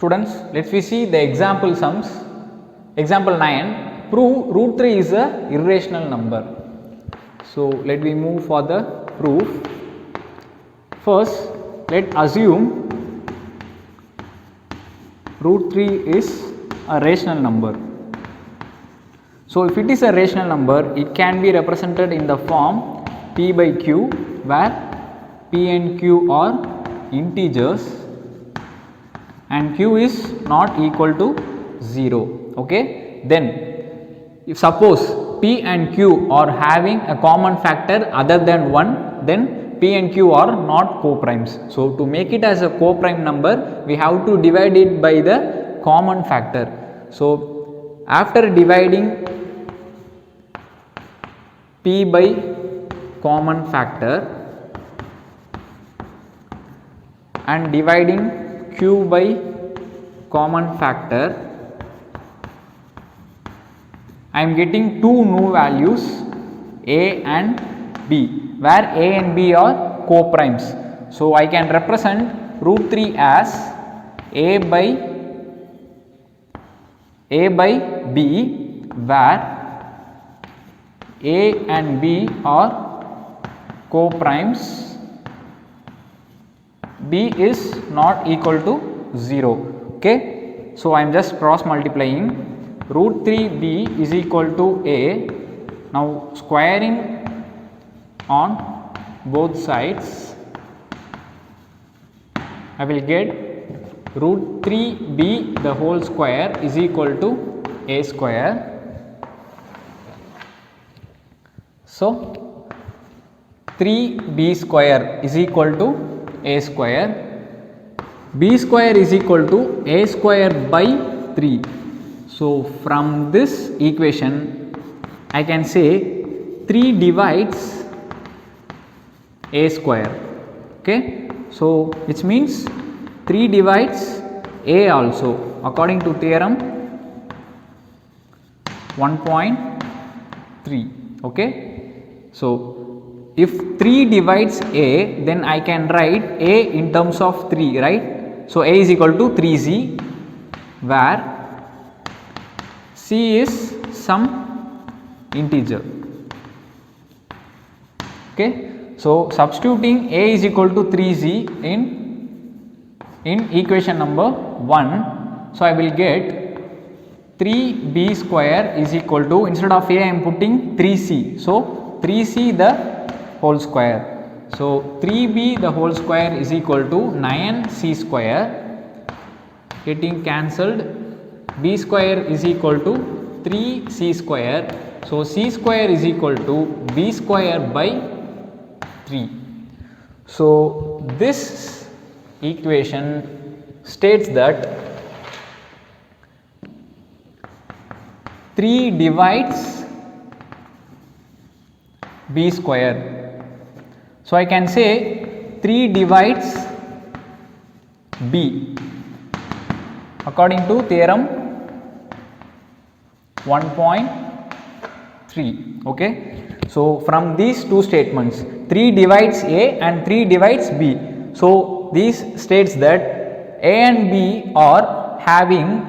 Students, let's we see the example sums. Example 9, prove root 3 is a irrational number. So let me move for the proof. First, let assume root 3 is a rational number. So if it is a rational number, it can be represented in the form p by q, where p and q are integers and q is not equal to 0. Okay, then if suppose p and q are having a common factor other than 1, then p and q are not co-primes. So to make it as a co-prime number, we have to divide it by the common factor. So after dividing p by common factor and dividing q by common factor, I am getting two new values a and b, where a and b are co-primes. So I can represent root 3 as a by b, where a and b are co-primes, b is not equal to 0. Okay, so I am just cross multiplying. Root 3b is equal to a. Now squaring on both sides, I will get root 3b the whole square is equal to a square. So 3b square is equal to a square. B square is equal to a square by 3. So from this equation, I can say 3 divides a square. Okay, so which means 3 divides a also, according to theorem 1.3. Okay, so if 3 divides a, then I can write a in terms of 3, right? So a is equal to 3z, where c is some integer. Okay, so substituting a is equal to 3z in equation number 1, so I will get 3b square is equal to, instead of a I am putting 3c, so 3c the whole square. So 3b the whole square is equal to 9c square, getting cancelled. B square is equal to 3c square. So c square is equal to b square by 3. So this equation states that 3 divides b square. So I can say 3 divides b according to theorem 1.3. Okay, so from these two statements, 3 divides a and 3 divides b. So this states that a and b are having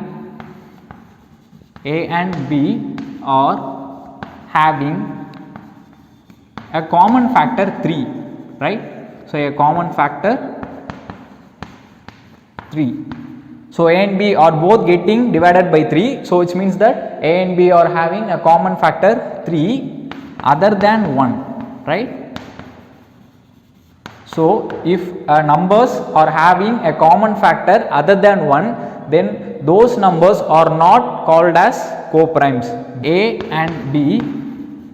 a common factor 3, right? So a common factor 3. So a and b are both getting divided by 3, so which means that a and b are having a common factor 3 other than 1, right? So if numbers are having a common factor other than 1, then those numbers are not called as co-primes. A and b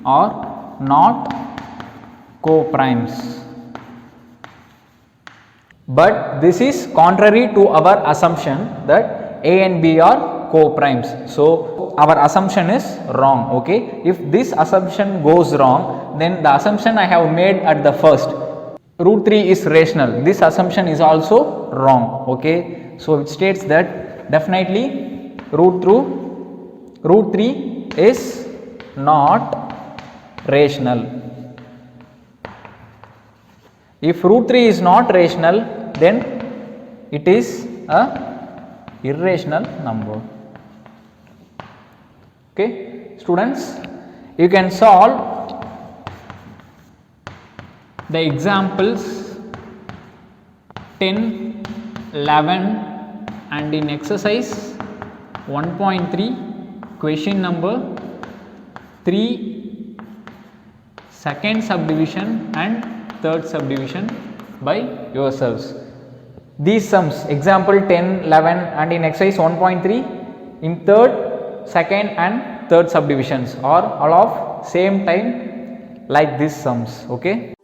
are not co-primes. But this is contrary to our assumption that a and b are co-primes. So our assumption is wrong. Okay, if this assumption goes wrong, then the assumption I have made at the first, root 3 is rational, this assumption is also wrong. Okay, so it states that definitely root 3 is not rational. If root 3 is not rational, then it is a irrational number. Okay, students, you can solve the examples 10, 11 and in exercise 1.3 question number 3 second subdivision and third subdivision by yourselves. These sums, example 10, 11 and in exercise 1.3 in third, second and third subdivisions are all of same time like these sums. Okay.